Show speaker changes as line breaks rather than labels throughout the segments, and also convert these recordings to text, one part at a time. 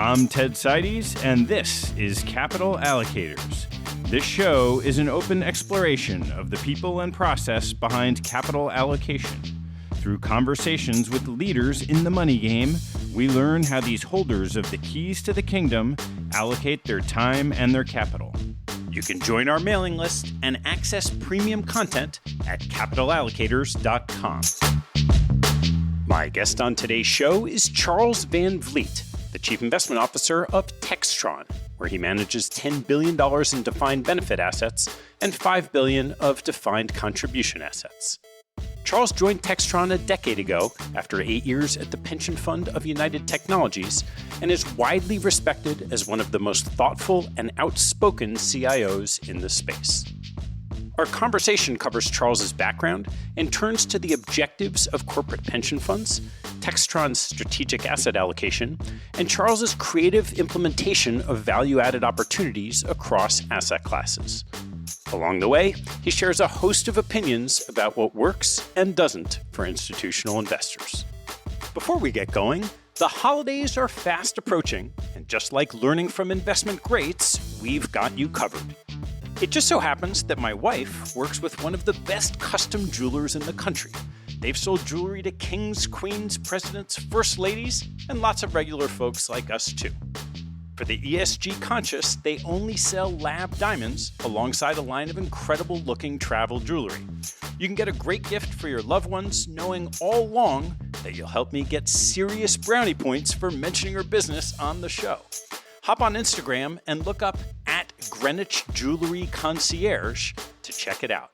I'm Ted Seides, and this is Capital Allocators. This show is an open exploration of the people and process behind capital allocation. Through conversations with leaders in the money game, we learn how these holders of the keys to the kingdom allocate their time and their capital. You can join our mailing list and access premium content at capitalallocators.com. My guest on today's show is Charles Van Vleet, the Chief Investment Officer of Textron, where he manages $10 billion in defined benefit assets and $5 billion of defined contribution assets. Charles joined Textron a decade ago after 8 years at the pension fund of United Technologies and is widely respected as one of the most thoughtful and outspoken CIOs in the space. Our conversation covers Charles's background and turns to the objectives of corporate pension funds, Textron's strategic asset allocation, and Charles's creative implementation of value-added opportunities across asset classes. Along the way, he shares a host of opinions about what works and doesn't for institutional investors. Before we get going, the holidays are fast approaching, and just like learning from investment greats, we've got you covered. It just so happens that my wife works with one of the best custom jewelers in the country. They've sold jewelry to kings, queens, presidents, first ladies, and lots of regular folks like us too. For the ESG conscious, they only sell lab diamonds alongside a line of incredible-looking travel jewelry. You can get a great gift for your loved ones, knowing all along that you'll help me get serious brownie points for mentioning your business on the show. Hop on Instagram and look up @Greenwich Jewelry Concierge to check it out.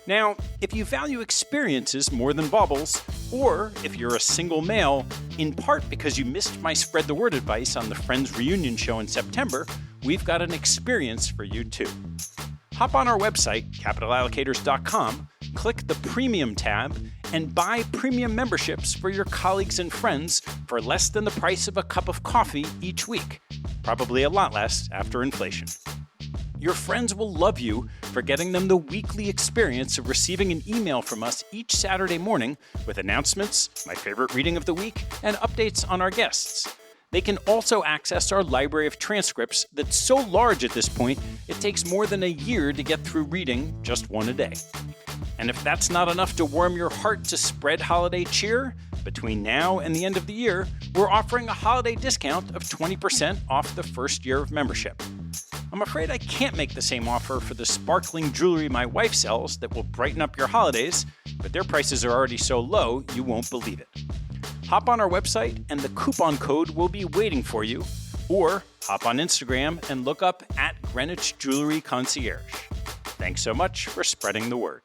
Now, if you value experiences more than baubles, or if you're a single male, in part because you missed my Spread the Word advice on the Friends Reunion show in September, we've got an experience for you too. Hop on our website, capitalallocators.com, click the Premium tab, and buy premium memberships for your colleagues and friends for less than the price of a cup of coffee each week. Probably a lot less after inflation. Your friends will love you for getting them the weekly experience of receiving an email from us each Saturday morning with announcements, my favorite reading of the week, and updates on our guests. They can also access our library of transcripts that's so large at this point, it takes more than a year to get through reading just one a day. And if that's not enough to warm your heart to spread holiday cheer, between now and the end of the year, we're offering a holiday discount of 20% off the first year of membership. I'm afraid I can't make the same offer for the sparkling jewelry my wife sells that will brighten up your holidays, but their prices are already so low you won't believe it. Hop on our website and the coupon code will be waiting for you, or hop on Instagram and look up @Greenwich Jewelry Concierge. Thanks so much for spreading the word.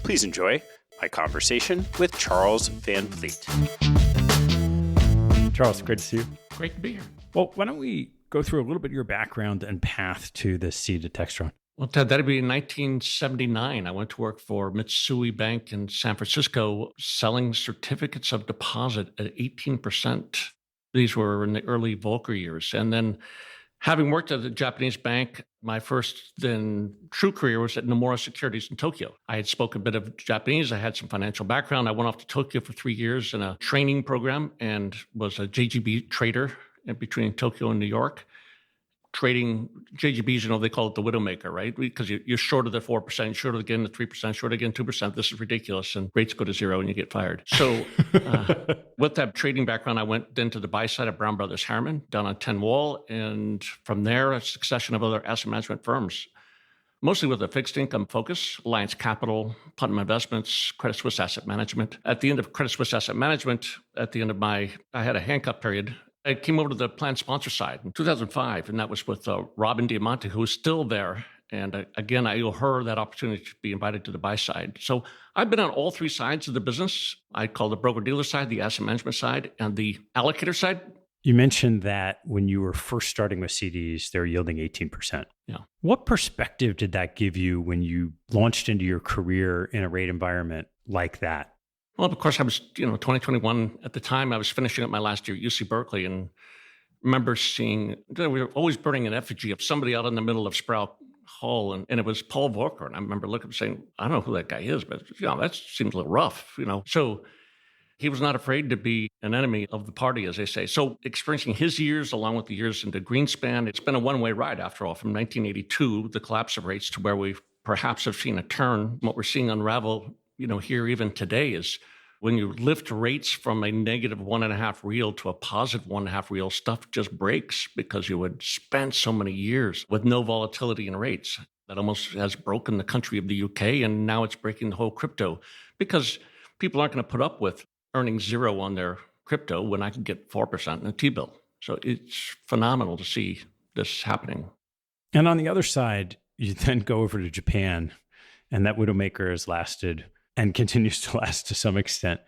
Please enjoy my conversation with Charles Van Vleet. Charles, great to see you.
Great to be here.
Well, why don't we go through a little bit of your background and path to the seat at Textron?
Well, Ted, that'd be in 1979. I went to work for Mitsui Bank in San Francisco, selling certificates of deposit at 18%. These were in the early Volcker years. And then having worked at the Japanese bank, my first then true career was at Nomura Securities in Tokyo. I had spoken a bit of Japanese. I had some financial background. I went off to Tokyo for 3 years in a training program and was a JGB trader in between Tokyo and New York. Trading JGBs, they call it the widowmaker, right? Because you're short of the 4%, short again the 3%, short again 2%. This is ridiculous. And rates go to zero and you get fired. So with that trading background, I went then to the buy side of Brown Brothers Harriman down on 10 Wall. And from there, a succession of other asset management firms, mostly with a fixed income focus, Alliance Capital, Putnam Investments, Credit Suisse Asset Management. At the end of Credit Suisse Asset Management, I had a handcuff period. I came over to the plan sponsor side in 2005, and that was with Robin Diamante, who is still there. And again, I owe her that opportunity to be invited to the buy side. So I've been on all three sides of the business. I call the broker-dealer side, the asset management side, and the allocator side.
You mentioned that when you were first starting with CDs, they were yielding 18%.
Yeah.
What perspective did that give you when you launched into your career in a rate environment like that?
Well, of course, I was, 2021 at the time. I was finishing up my last year at UC Berkeley and remember seeing, we were always burning an effigy of somebody out in the middle of Sprout Hall, and it was Paul Volcker. And I remember looking and saying, I don't know who that guy is, but, that seems a little rough, So He was not afraid to be an enemy of the party, as they say. So experiencing his years along with the years into Greenspan, it's been a one-way ride after all, from 1982, the collapse of rates, to where we perhaps have seen a turn. What we're seeing unravel, here even today is when you lift rates from a negative 1.5 real to a positive 1.5 real, stuff just breaks because you had spent so many years with no volatility in rates. That almost has broken the country of the UK, and now it's breaking the whole crypto because people aren't going to put up with earning zero on their crypto when I can get 4% in a T-bill. So it's phenomenal to see this happening.
And on the other side, you then go over to Japan, and that Widowmaker has lasted and continues to last to some extent.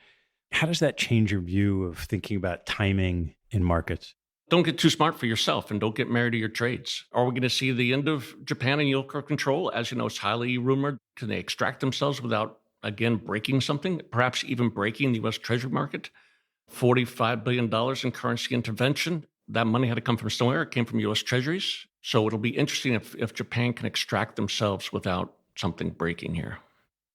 How does that change your view of thinking about timing in markets?
Don't get too smart for yourself and don't get married to your trades. Are we going to see the end of Japan and yield curve control? As you know, it's highly rumored. Can they extract themselves without, again, breaking something, perhaps even breaking the U.S. Treasury market? $45 billion in currency intervention. That money had to come from somewhere. It came from U.S. Treasuries. So it'll be interesting if Japan can extract themselves without something breaking here.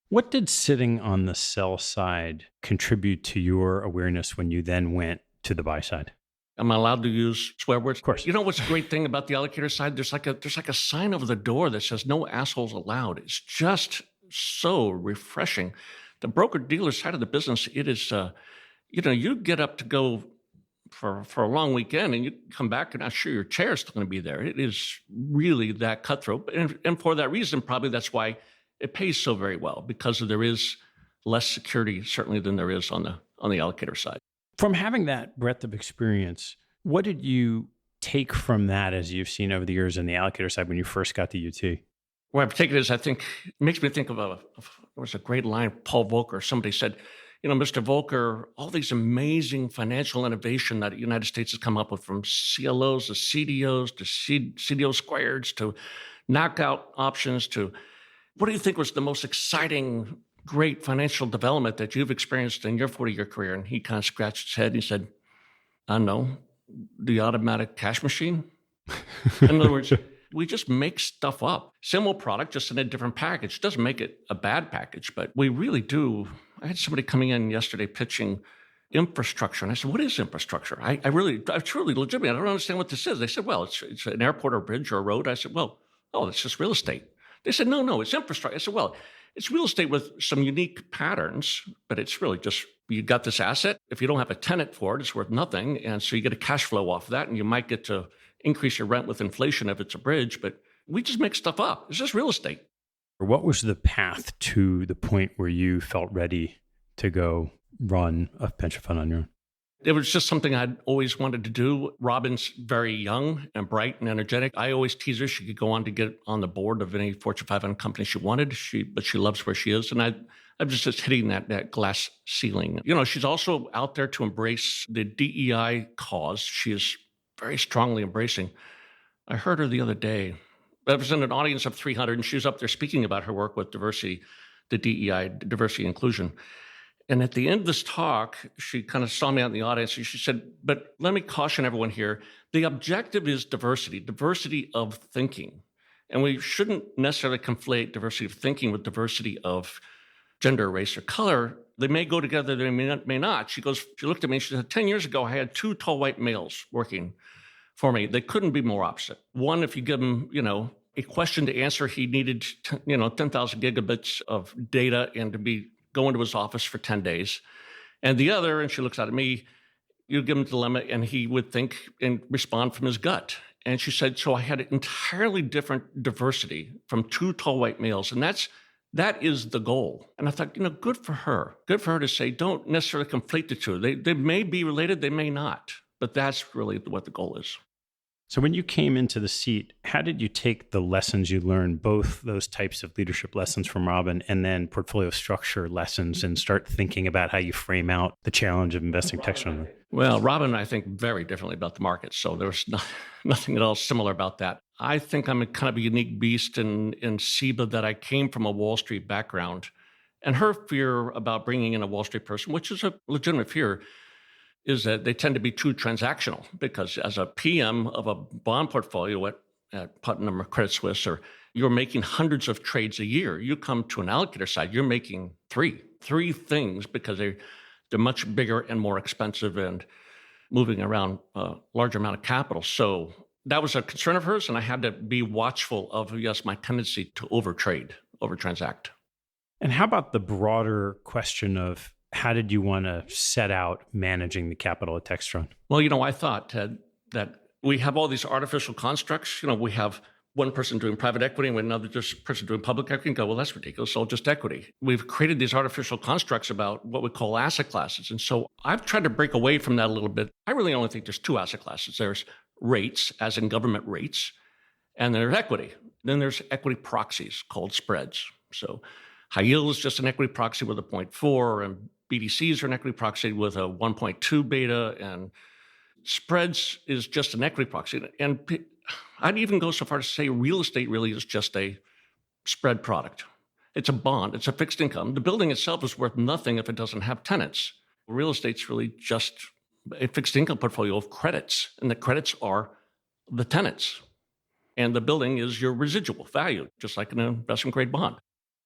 What did sitting on the sell side contribute to your awareness when you then went to the buy side?
Am I allowed to use swear words?
Of course.
You know what's a great thing about the allocator side? There's like a sign over the door that says no assholes allowed. It's just so refreshing. The broker-dealer side of the business, it is, you get up to go for a long weekend and you come back and I'm sure your chair is still going to be there. It is really that cutthroat. And for that reason, probably that's why it pays so very well, because there is less security certainly than there is on the allocator side.
From having that breadth of experience, what did you take from that as you've seen over the years on the allocator side when you first got to UT?
What I've taken is, I think, it makes me think of there was a great line, Paul Volcker. Somebody said, Mr. Volcker, all these amazing financial innovation that the United States has come up with, from CLOs to CDOs to CDO squareds to knockout options to, what do you think was the most exciting, great financial development that you've experienced in your 40-year career? And he kind of scratched his head and he said, I don't know, the automatic cash machine. In other words, we just make stuff up. Similar product, just in a different package. Doesn't make it a bad package, but we really do. I had somebody coming in yesterday pitching infrastructure. And I said, what is infrastructure? I truly, legitimately, I don't understand what this is. They said, well, it's an airport or a bridge or a road. I said, well, it's just real estate. They said, no, it's infrastructure. I said, well, it's real estate with some unique patterns, but it's really just, you got this asset. If you don't have a tenant for it, it's worth nothing. And so you get a cash flow off of that, and you might get to increase your rent with inflation if it's a bridge, but we just make stuff up. It's just real estate.
What was the path to the point where you felt ready to go run a pension fund on your own?
It was just something I'd always wanted to do. Robin's very young and bright and energetic. I always tease her she could go on to get on the board of any Fortune 500 company she wanted, but she loves where she is. And I'm just hitting that glass ceiling. She's also out there to embrace the DEI cause. She is very strongly embracing. I heard her the other day. I was in an audience of 300, and she was up there speaking about her work with diversity, the DEI, diversity inclusion. And at the end of this talk, she kind of saw me out in the audience, and she said, but let me caution everyone here. The objective is diversity of thinking. And we shouldn't necessarily conflate diversity of thinking with diversity of gender, race, or color. They may go together, they may not. She looked at me and she said, 10 years ago, I had 2 tall white males working for me. They couldn't be more opposite. One, if you give him, a question to answer, he needed, 10,000 gigabits of data and to go into his office for 10 days. And the other, and she looks at me, you give him a dilemma and he would think and respond from his gut. And she said, so I had an entirely different diversity from 2 tall white males. And that is the goal. And I thought, good for her. Good for her to say, don't necessarily conflate the two. They may be related, they may not. But that's really what the goal is.
So when you came into the seat, how did you take the lessons you learned, both those types of leadership lessons from Robin and then portfolio structure lessons, and start thinking about how you frame out the challenge of investing Textron?
Well, Robin and I think very differently about the market. So there's nothing at all similar about that. I think I'm a kind of a unique beast in SIBA, that I came from a Wall Street background. And her fear about bringing in a Wall Street person, which is a legitimate fear, is that they tend to be too transactional, because as a PM of a bond portfolio at Putnam or Credit Suisse, or you're making hundreds of trades a year. You come to an allocator side, you're making three things, because they're They're much bigger and more expensive and moving around a larger amount of capital. So that was a concern of hers, and I had to be watchful of, yes, my tendency to overtransact.
And how about the broader question of how did you want to set out managing the capital at Textron?
Well, I thought, Ted, that we have all these artificial constructs. We have one person doing private equity and another person doing public equity, and go, well, that's ridiculous. It's all just equity. We've created these artificial constructs about what we call asset classes. And so I've tried to break away from that a little bit. I really only think there's two asset classes. There's rates, as in government rates, and there's equity. Then there's equity proxies called spreads. So high yield is just an equity proxy with a 0.4, and BDCs are an equity proxy with a 1.2 beta, and spreads is just an equity proxy. And I'd even go so far to say real estate really is just a spread product. It's a bond. It's a fixed income. The building itself is worth nothing if it doesn't have tenants. Real estate's really just a fixed income portfolio of credits, and the credits are the tenants. And the building is your residual value, just like an investment grade bond.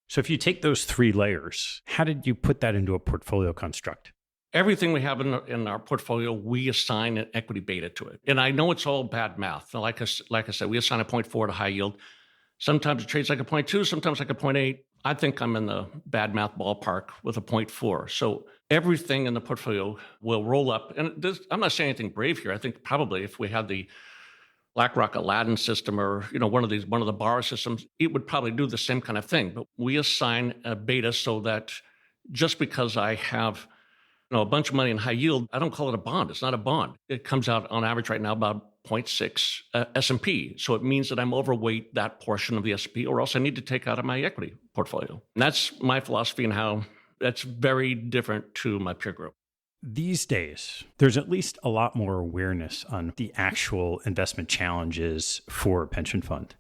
So if you take those three layers, how did you put that into a portfolio construct?
Everything we have in our portfolio, we assign an equity beta to it. And I know it's all bad math. Like I said, we assign a 0.4 to high yield. Sometimes it trades like a 0.2, sometimes like a 0.8. I think I'm in the bad math ballpark with a 0.4. So everything in the portfolio will roll up. And I'm not saying anything brave here. I think probably if we had the BlackRock Aladdin system or one of the borrow systems, it would probably do the same kind of thing. But we assign a beta so that just because I have a bunch of money in high yield, I don't call it a bond. It's not a bond. It comes out on average right now about 0.6 S&P. So it means that I'm overweight that portion of the S&P, or else I need to take out of my equity portfolio. And that's my philosophy and how that's very different to my peer group.
These days, there's at least a lot more awareness on the actual investment challenges for a pension fund.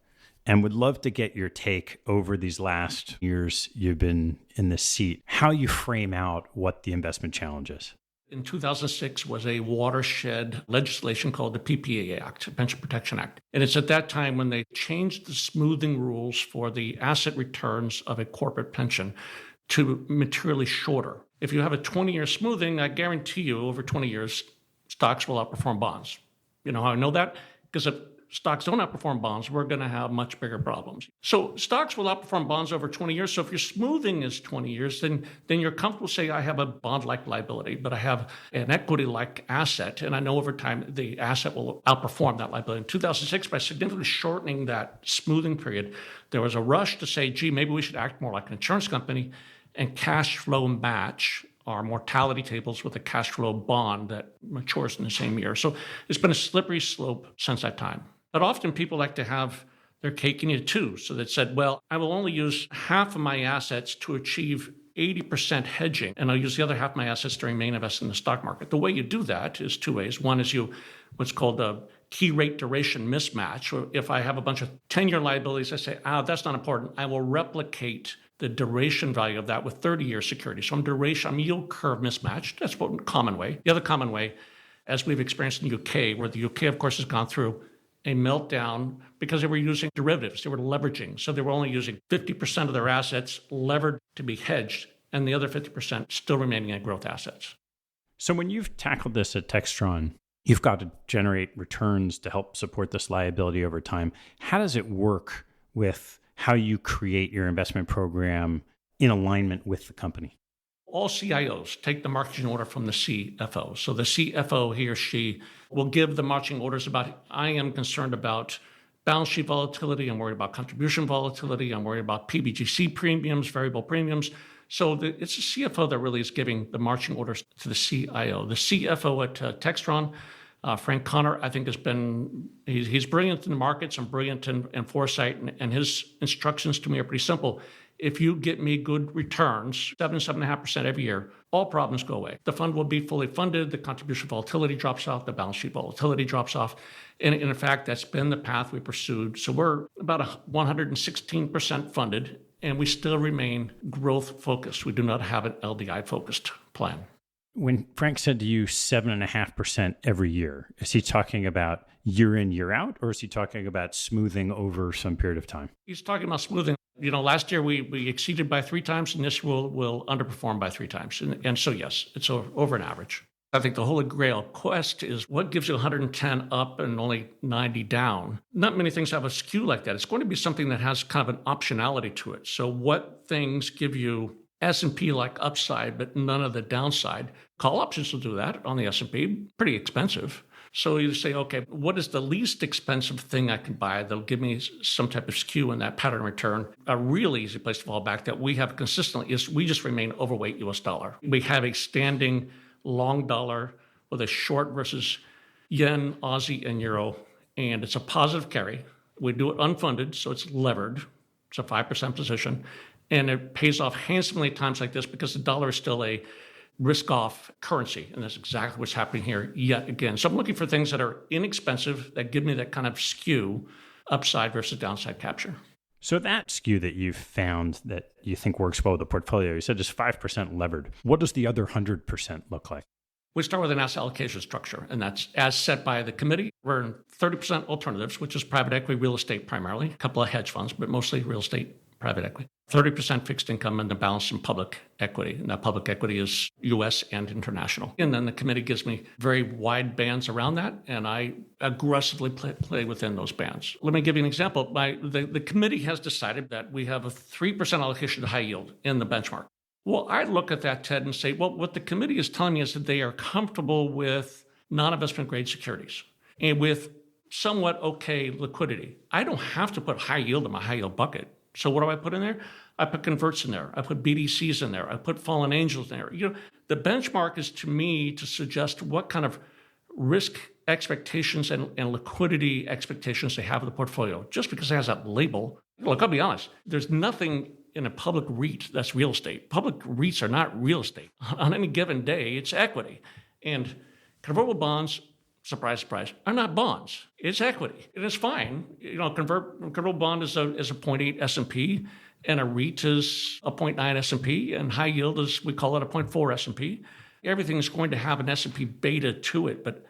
And would love to get your take over these last years you've been in this seat, how you frame out what the investment challenge is.
In 2006 was a watershed legislation called the PPA Act, Pension Protection Act. And it's at that time when they changed the smoothing rules for the asset returns of a corporate pension to materially shorter. If you have a 20-year smoothing, I guarantee you over 20 years, stocks will outperform bonds. You know how I know that? Because if stocks don't outperform bonds, we're going to have much bigger problems. So stocks will outperform bonds over 20 years. So if your smoothing is 20 years, then you're comfortable saying I have a bond-like liability, but I have an equity-like asset. And I know over time the asset will outperform that liability. In 2006, by significantly shortening that smoothing period, there was a rush to say, gee, maybe we should act more like an insurance company and cash flow match our mortality tables with a cash flow bond that matures in the same year. So it's been a slippery slope since that time. But often people like to have their cake and eat it too. So they said, well, I will only use half of my assets to achieve 80% hedging, and I'll use the other half of my assets to remain invested in the stock market. The way you do that is two ways. One is what's called a key rate duration mismatch. Or if I have a bunch of 10-year liabilities, I say, that's not important. I will replicate the duration value of that with 30-year security. So I'm yield curve mismatched. That's one common way. The other common way, as we've experienced in the UK, where the UK, of course, has gone through a meltdown because they were using derivatives. They were leveraging. So they were only using 50% of their assets levered to be hedged, and the other 50% still remaining in growth assets.
So when you've tackled this at Textron, you've got to generate returns to help support this liability over time. How does it work with how you create your investment program in alignment with the company?
All CIOs take the marching order from the CFO. So the CFO, he or she, will give the marching orders about, I am concerned about balance sheet volatility, I'm worried about contribution volatility, I'm worried about PBGC premiums, variable premiums. So it's the CFO that really is giving the marching orders to the CIO. The CFO at Textron, Frank Connor, I think he's brilliant in the markets and brilliant in foresight, and his instructions to me are pretty simple. If you get me good returns, 7.5% every year, all problems go away. The fund will be fully funded, the contribution volatility drops off, the balance sheet volatility drops off. And in fact, that's been the path we pursued. So we're about 116% funded, and we still remain growth focused. We do not have an LDI focused plan.
When Frank said to you 7.5% every year, is he talking about year in, year out, or is he talking about smoothing over some period of time?
He's talking about smoothing. Last year we exceeded by 3 times, and this will underperform by 3 times. And so, yes, it's over an average. I think the holy grail quest is what gives you 110 up and only 90 down. Not many things have a skew like that. It's going to be something that has kind of an optionality to it. So what things give you S&P like upside, but none of the downside? Call options will do that on the S&P, pretty expensive. So you say, okay, what is the least expensive thing I can buy that'll give me some type of skew in that pattern return? A really easy place to fall back that we have consistently is we just remain overweight US dollar. We have a standing long dollar with a short versus yen, Aussie, and euro, and it's a positive carry. We do it unfunded, so it's levered. It's a 5% position, and it pays off handsomely at times like this because the dollar is still a risk-off currency, and that's exactly what's happening here yet again. So I'm looking for things that are inexpensive, that give me that kind of skew, upside versus downside capture.
So that skew that you've found that you think works well with the portfolio, you said is 5% levered. What does the other 100% look like?
We start with an asset allocation structure, and that's as set by the committee. We're in 30% alternatives, which is private equity, real estate primarily, a couple of hedge funds, but mostly real estate, private equity. 30% fixed income, and the balance in public equity. And that public equity is U.S. and international. And then the committee gives me very wide bands around that, and I aggressively play within those bands. Let me give you an example. The committee has decided that we have a 3% allocation to high yield in the benchmark. Well, I look at that, Ted, and say, well, what the committee is telling me is that they are comfortable with non-investment grade securities and with somewhat okay liquidity. I don't have to put high yield in my high yield bucket. So what do I put in there? I put converts in there. I put BDCs in there. I put fallen angels in there. The benchmark is to me to suggest what kind of risk expectations and liquidity expectations they have of the portfolio. Just because it has that label, look, I'll be honest, there's nothing in a public REIT that's real estate. Public REITs are not real estate. On any given day, it's equity. And convertible bonds, surprise, surprise, are not bonds. It's equity. It is fine. Convertible bond is a 0.8 S&P, and a REIT is a 0.9 S&P, and high yield is, we call it a 0.4 S&P. Everything is going to have an S&P beta to it, but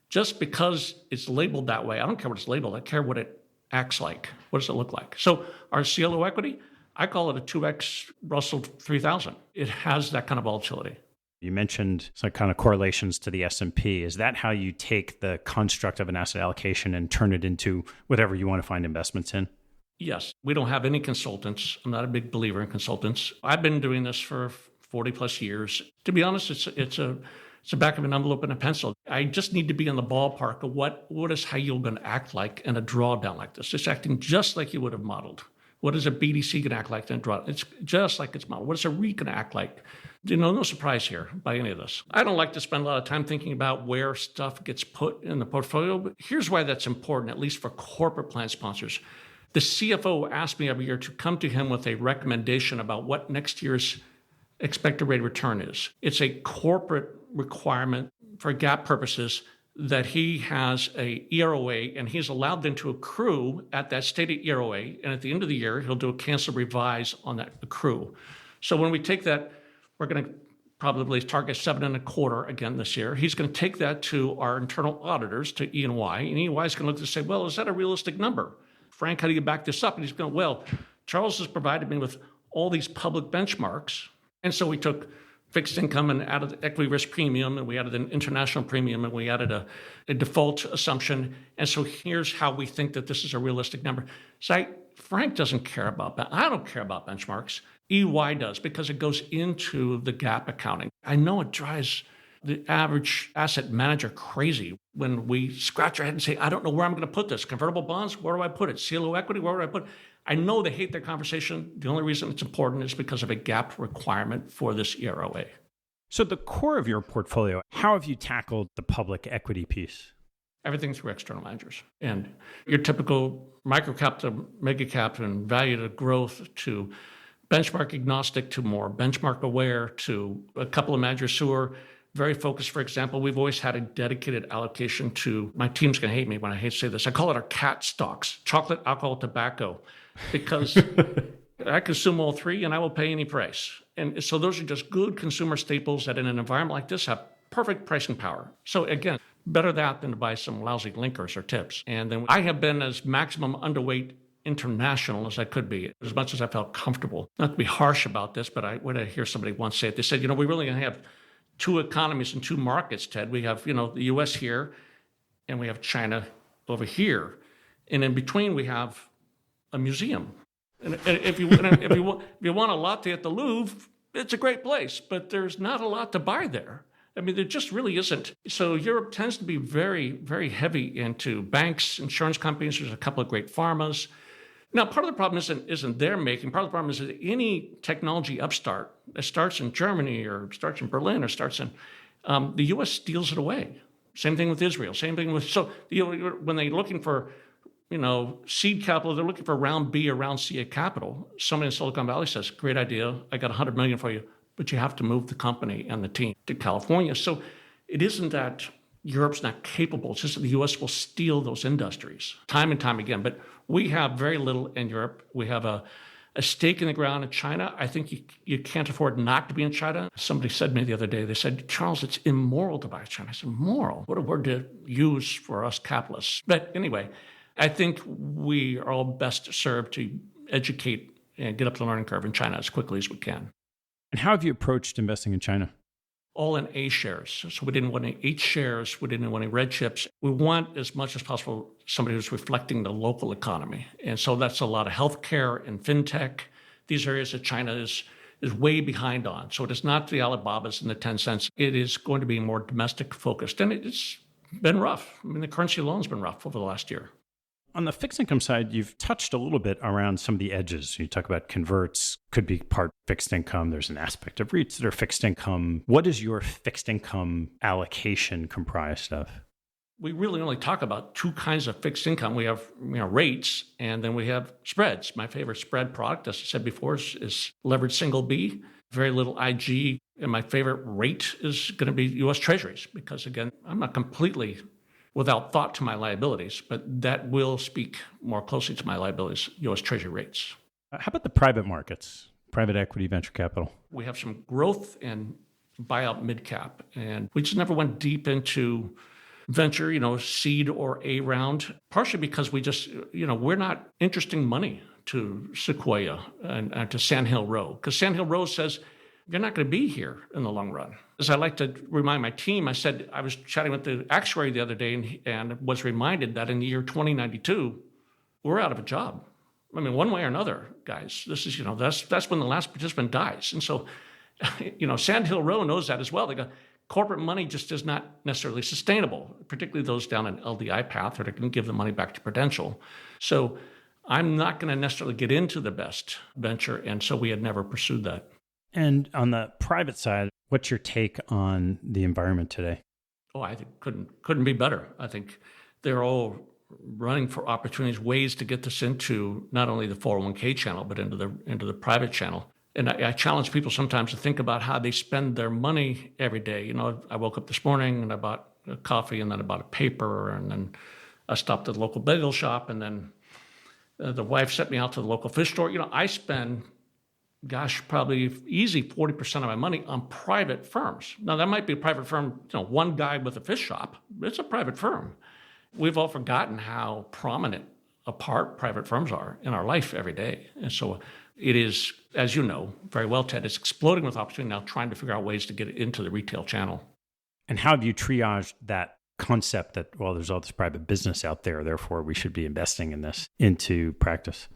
just because it's labeled that way, I don't care what it's labeled. I care what it acts like. What does it look like? So our CLO equity, I call it a 2X Russell 3000. It has that kind of volatility.
You mentioned some kind of correlations to the S&P. Is that how you take the construct of an asset allocation and turn it into whatever you want to find investments in?
Yes. We don't have any consultants. I'm not a big believer in consultants. I've been doing this for 40 plus years. To be honest, it's a back of an envelope and a pencil. I just need to be in the ballpark of what is high yield going to act like in a drawdown like this. It's acting just like you would have modeled. What is a BDC going to act like in a drawdown? It's just like it's modeled. What is a REIT going to act like? No surprise here by any of this. I don't like to spend a lot of time thinking about where stuff gets put in the portfolio, but here's why that's important, at least for corporate plan sponsors. The CFO asked me every year to come to him with a recommendation about what next year's expected rate of return is. It's a corporate requirement for GAAP purposes that he has a EROA, and he's allowed then to accrue at that stated EROA, and at the end of the year, he'll do a cancel revise on that accrue. So when we take that, we're going to probably target 7.25 again this year. He's going to take that to our internal auditors, to E&Y, and E&Y is going to look and say, well, is that a realistic number? Frank, how do you back this up? And he's going, well, Charles has provided me with all these public benchmarks, and so we took fixed income and added equity risk premium, and we added an international premium, and we added a default assumption. And so here's how we think that this is a realistic number. So Frank doesn't care about that. I don't care about benchmarks. EY does, because it goes into the GAAP accounting. I know it drives the average asset manager crazy when we scratch our head and say, I don't know where I'm going to put this. Convertible bonds, where do I put it? CLO equity, where do I put it? I know they hate that conversation. The only reason it's important is because of a GAAP requirement for this EROA.
So the core of your portfolio, how have you tackled the public equity piece?
Everything through external managers. And your typical microcap to megacap and value to growth to benchmark agnostic to more benchmark aware to a couple of managers who are very focused. For example, we've always had a dedicated allocation to, my team's going to hate me when I hate to say this, I call it our cat stocks, chocolate, alcohol, tobacco, because I consume all three and I will pay any price. And so those are just good consumer staples that in an environment like this have perfect pricing power. So again, Better that than to buy some lousy linkers or tips. And then I have been as maximum underweight international as I could be, as much as I felt comfortable. Not to be harsh about this, but when I hear somebody once say it, they said, we really have two economies and two markets, Ted. We have, the U.S. here, and we have China over here. And in between, we have a museum. And if you want a latte at the Louvre, it's a great place, but there's not a lot to buy there. I mean, there just really isn't. So Europe tends to be very, very heavy into banks, insurance companies. There's a couple of great pharmas. Now, part of the problem isn't their making. Part of the problem is that any technology upstart that starts in Germany or starts in Berlin or starts in the U.S. steals it away. Same thing with Israel. Same thing with when they're looking for seed capital, they're looking for round B or round C at capital. Somebody in Silicon Valley says, "Great idea. I got $100 million for you, but you have to move the company and the team to California." So it isn't that Europe's not capable. It's just that the U.S. will steal those industries time and time again. But we have very little in Europe. We have a stake in the ground in China. I think you can't afford not to be in China. Somebody said to me the other day, they said, "Charles, it's immoral to buy China." I said, "Moral? What a word to use for us capitalists." But anyway, I think we are all best served to educate and get up the learning curve in China as quickly as we can.
And how have you approached investing in China?
All in A shares. So we didn't want any H shares. We didn't want any red chips. We want, as much as possible, somebody who's reflecting the local economy. And so that's a lot of healthcare and fintech. These areas that China is way behind on. So it is not the Alibabas and the Tencents. It is going to be more domestic focused. And it's been rough. I mean, the currency alone has been rough over the last year.
On the fixed income side, you've touched a little bit around some of the edges. You talk about converts, could be part fixed income. There's an aspect of REITs that are fixed income. What is your fixed income allocation comprised of?
We really only talk about two kinds of fixed income. We have rates, and then we have spreads. My favorite spread product, as I said before, is leveraged single B, very little IG. And my favorite rate is going to be U.S. Treasuries, because again, I'm not completely without thought to my liabilities, but that will speak more closely to my liabilities, U.S. Treasury rates.
How about the private markets, private equity, venture capital?
We have some growth and buyout mid-cap, and we just never went deep into venture, seed or A round, partially because we just, we're not interesting money to Sequoia and to Sand Hill Row, because Sand Hill Row says, you're not going to be here in the long run. As I like to remind my team, I said, I was chatting with the actuary the other day and was reminded that in the year 2092, we're out of a job. I mean, one way or another, guys. This is, that's when the last participant dies. And so, Sand Hill Row knows that as well. They go, corporate money just is not necessarily sustainable, particularly those down an LDI path that are going to give the money back to Prudential. So I'm not going to necessarily get into the best venture. And so we had never pursued that.
And on the private side, what's your take on the environment today?
Oh, I think couldn't be better. I think they're all running for opportunities, ways to get this into not only the 401k channel, but into the private channel. And I challenge people sometimes to think about how they spend their money every day. I woke up this morning and I bought a coffee, and then I bought a paper, and then I stopped at the local bagel shop, and then the wife sent me out to the local fish store. I spend probably easy 40% of my money on private firms. Now, that might be a private firm, one guy with a fish shop. It's a private firm. We've all forgotten how prominent a part private firms are in our life every day. And so it is, as you know very well, Ted, it's exploding with opportunity now, trying to figure out ways to get it into the retail channel.
And how have you triaged that concept that, well, there's all this private business out there, therefore we should be investing in this into practice?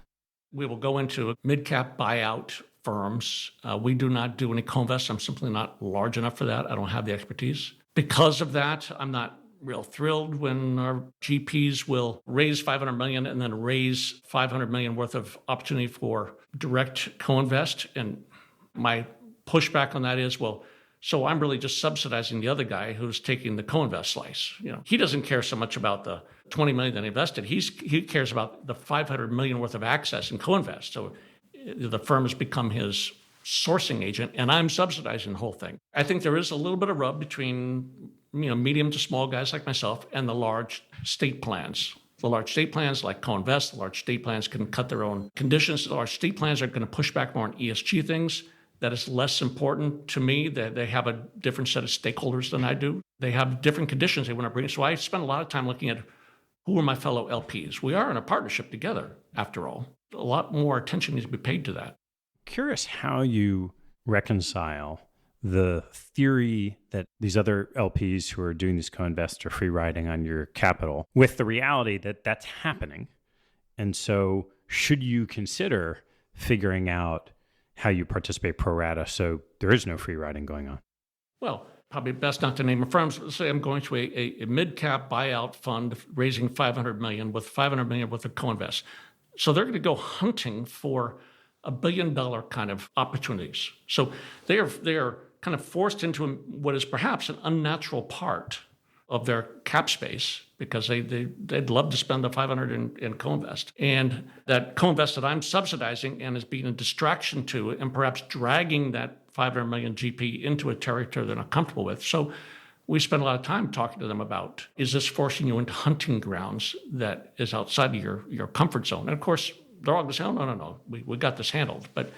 We will go into mid-cap buyout firms. We do not do any co-invest. I'm simply not large enough for that. I don't have the expertise. Because of that, I'm not real thrilled when our GPs will raise $500 million and then raise $500 million worth of opportunity for direct co-invest. And my pushback on that is, well, so I'm really just subsidizing the other guy who's taking the co-invest slice. He doesn't care so much about the $20 million that he invested. He cares about the $500 million worth of access and co-invest. So the firm has become his sourcing agent, and I'm subsidizing the whole thing. I think there is a little bit of rub between medium to small guys like myself and the large state plans. The large state plans like co-invest, the large state plans can cut their own conditions. The large state plans are going to push back more on ESG things. That is less important to me. That they have a different set of stakeholders than I do. They have different conditions they want to bring. So I spend a lot of time looking at who are my fellow LPs. We are in a partnership together, after all. A lot more attention needs to be paid to that.
Curious how you reconcile the theory that these other LPs who are doing this co-invest are free riding on your capital with the reality that that's happening. And so should you consider figuring out how you participate pro rata so there is no free riding going on?
Well, probably best not to name a firm. So say I'm going to a mid-cap buyout fund raising $500 million with $500 million worth of co-invest. So they're going to go hunting for $1 billion kind of opportunities. So they are kind of forced into what is perhaps an unnatural part of their cap space because they'd love to spend the 500 in co-invest. And that co-invest that I'm subsidizing and is being a distraction to and perhaps dragging that 500 million GP into a territory they're not comfortable with. So we spend a lot of time talking to them about, is this forcing you into hunting grounds that is outside of your comfort zone? And of course, they're all going to say, oh, no, we got this handled. But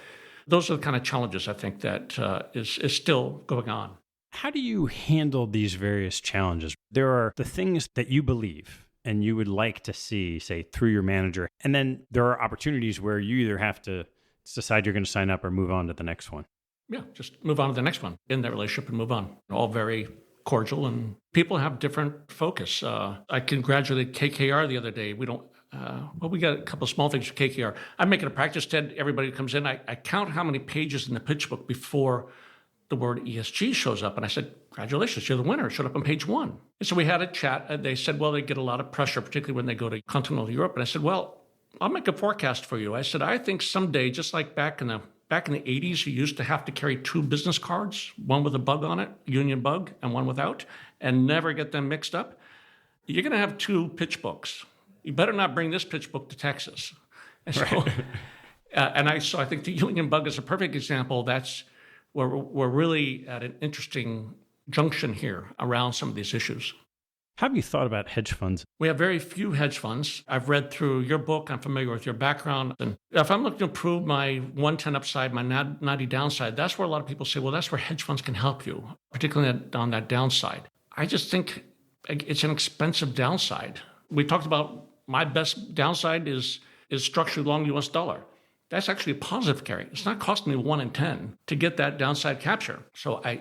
those are the kind of challenges I think that is still going on.
How do you handle these various challenges? There are the things that you believe and you would like to see, say, through your manager. And then there are opportunities where you either have to decide you're going to sign up or move on to the next one.
Yeah, just move on to the next one in that relationship and move on. All very cordial, and people have different focus. I congratulated KKR the other day. We got a couple of small things for KKR. I'm making a practice, Ted. Everybody who comes in, I count how many pages in the pitch book before the word ESG shows up. And I said, congratulations, you're the winner. It showed up on page 1. And so we had a chat. They said, well, they get a lot of pressure, particularly when they go to continental Europe. And I said, well, I'll make a forecast for you. I said, I think someday, just like back in the 80s, you used to have to carry 2 business cards, one with a bug on it, union bug, and one without, and never get them mixed up. You're going to have 2 pitch books. You better not bring this pitch book to Texas. And so, right. So I think the union bug is a perfect example. That's where we're really at an interesting junction here around some of these issues.
How have you thought about hedge funds?
We have very few hedge funds. I've read through your book. I'm familiar with your background. And if I'm looking to improve my 110 upside, my 90 downside, that's where a lot of people say, well, that's where hedge funds can help you, particularly on that downside. I just think it's an expensive downside. We talked about my best downside is structurally long US dollar. That's actually a positive carry. It's not costing me 1 in 10 to get that downside capture. So I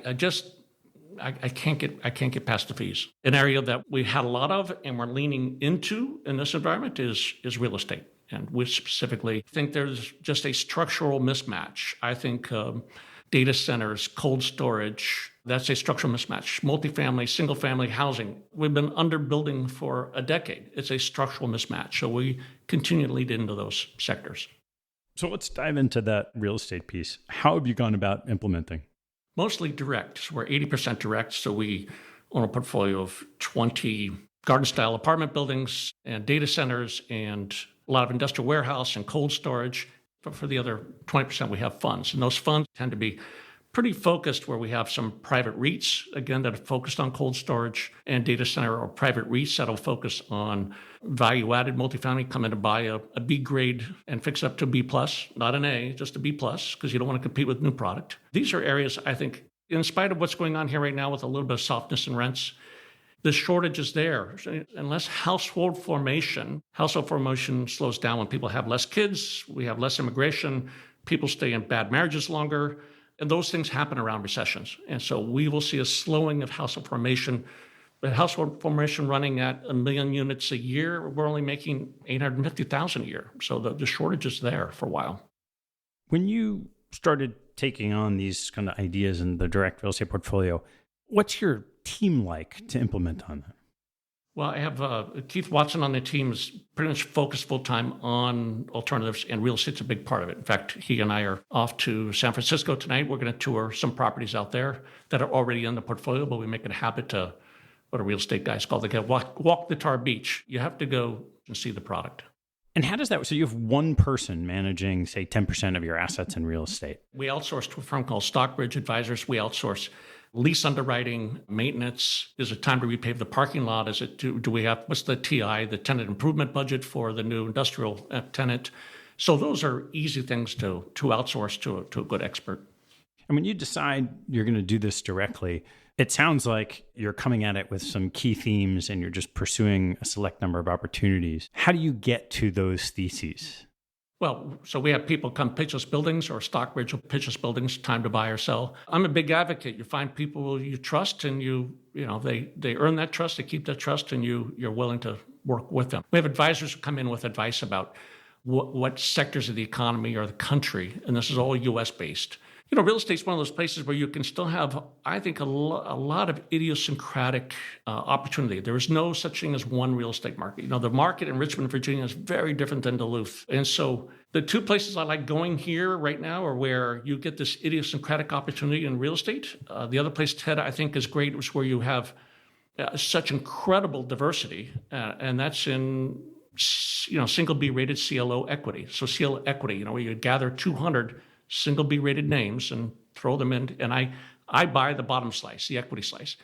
can't get past the fees. An area that we had a lot of and we're leaning into in this environment is real estate. And we specifically think there's just a structural mismatch. I think data centers, cold storage, that's a structural mismatch. Multifamily, single family housing, we've been underbuilding for a decade. It's a structural mismatch. So we continue to lead into those sectors.
So let's dive into that real estate piece. How have you gone about implementing?
Mostly direct. So we're 80% direct. So we own a portfolio of 20 garden-style apartment buildings and data centers and a lot of industrial warehouse and cold storage. But for the other 20%, we have funds. And those funds tend to be pretty focused where we have some private REITs, again, that are focused on cold storage and data center, or private REITs that will focus on value-added multifamily, come in to buy a B grade and fix it up to B plus, not an A, just a B plus, because you don't want to compete with new product. These are areas, I think, in spite of what's going on here right now with a little bit of softness in rents, the shortage is there. Unless household formation slows down when people have less kids, we have less immigration, people stay in bad marriages longer, and those things happen around recessions. And so we will see a slowing of household formation. But household formation running at 1 million units a year, we're only making 850,000 a year. So the shortage is there for a while.
When you started taking on these kind of ideas in the direct real estate portfolio, what's your team like to implement on that?
Well, I have Keith Watson on the team is pretty much focused full-time on alternatives, and real estate's a big part of it. In fact, he and I are off to San Francisco tonight. We're going to tour some properties out there that are already in the portfolio, but we make it a habit to, what a real estate guys call it, walk the tar beach. You have to go and see the product.
And how does that, so you have one person managing, say, 10% of your assets in real estate?
We outsource to a firm called Stockbridge Advisors. We outsource lease underwriting, maintenance. Is it time to repave the parking lot? Is it, do we have, what's the TI, the tenant improvement budget for the new industrial tenant? So those are easy things to outsource to a good expert.
And when you decide you're going to do this directly, it sounds like you're coming at it with some key themes and you're just pursuing a select number of opportunities. How do you get to those theses?
Well, so we have people come pitch us buildings, or Stockbridge will pitch us buildings, time to buy or sell. I'm a big advocate. You find people you trust, and they earn that trust, they keep that trust, and you're willing to work with them. We have advisors who come in with advice about what sectors of the economy or the country, and this is all U.S. based. Real estate's one of those places where you can still have, I think, a lot of idiosyncratic opportunity. There is no such thing as one real estate market. The market in Richmond, Virginia is very different than Duluth. And so the two places I like going here right now are where you get this idiosyncratic opportunity in real estate. The other place, Ted, I think is great, is where you have such incredible diversity, and that's in single B rated CLO equity. So CLO equity, where you gather 200 single B rated names and throw them in, and I buy the bottom slice, the equity slice.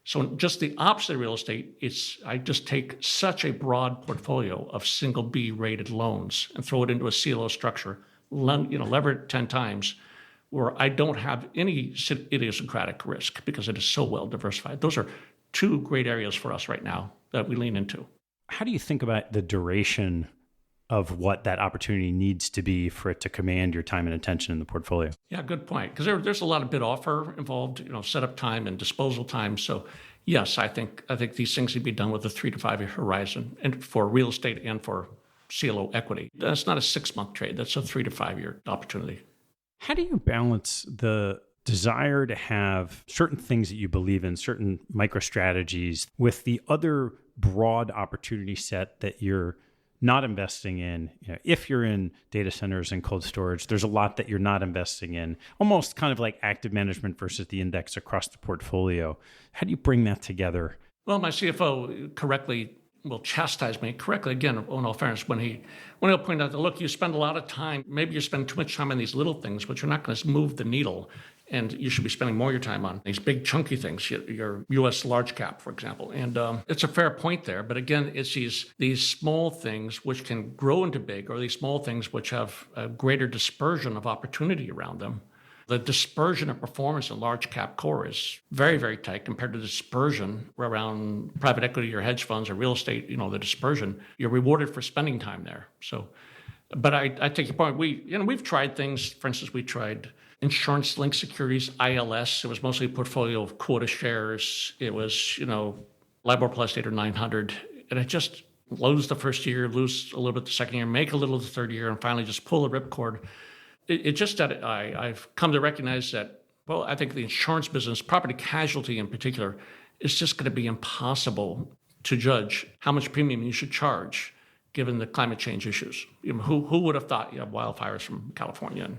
So just the opposite of real estate, I just take such a broad portfolio of single B rated loans and throw it into a CLO structure, lever it 10 times, where I don't have any idiosyncratic risk because it is so well diversified. Those are two great areas for us right now that we lean into.
How do you think about the duration of what that opportunity needs to be for it to command your time and attention in the portfolio?
Yeah, good point. Because there's a lot of bid offer involved, setup time and disposal time. So yes, I think these things need to be done with a 3 to 5 year horizon, and for real estate and for CLO equity. That's not a 6-month trade. That's a 3 to 5 year opportunity.
How do you balance the desire to have certain things that you believe in, certain micro strategies, with the other broad opportunity set that you're not investing in? If you're in data centers and cold storage, there's a lot that you're not investing in, almost kind of like active management versus the index across the portfolio. How do you bring that together?
Well, my CFO correctly will chastise me correctly, again, in all fairness, when he'll point out that, look, you spend a lot of time, maybe you're spending too much time on these little things, but you're not going to move the needle. And you should be spending more of your time on these big chunky things, your U.S. large cap, for example. And it's a fair point there. But again, it's these small things which can grow into big, or these small things which have a greater dispersion of opportunity around them. The dispersion of performance in large cap core is very, very tight compared to the dispersion around private equity or hedge funds or real estate. The dispersion, you're rewarded for spending time there. So, but I take your point. We've tried things. For instance, we tried insurance-linked securities, ILS. It was mostly a portfolio of quota shares. It was, LIBOR plus 800 or 900. And it just lose the first year, lose a little bit the second year, make a little the third year, and finally just pull the ripcord. It just that I've come to recognize that, well, I think the insurance business, property casualty in particular, is just going to be impossible to judge how much premium you should charge given the climate change issues. Who would have thought wildfires from California? And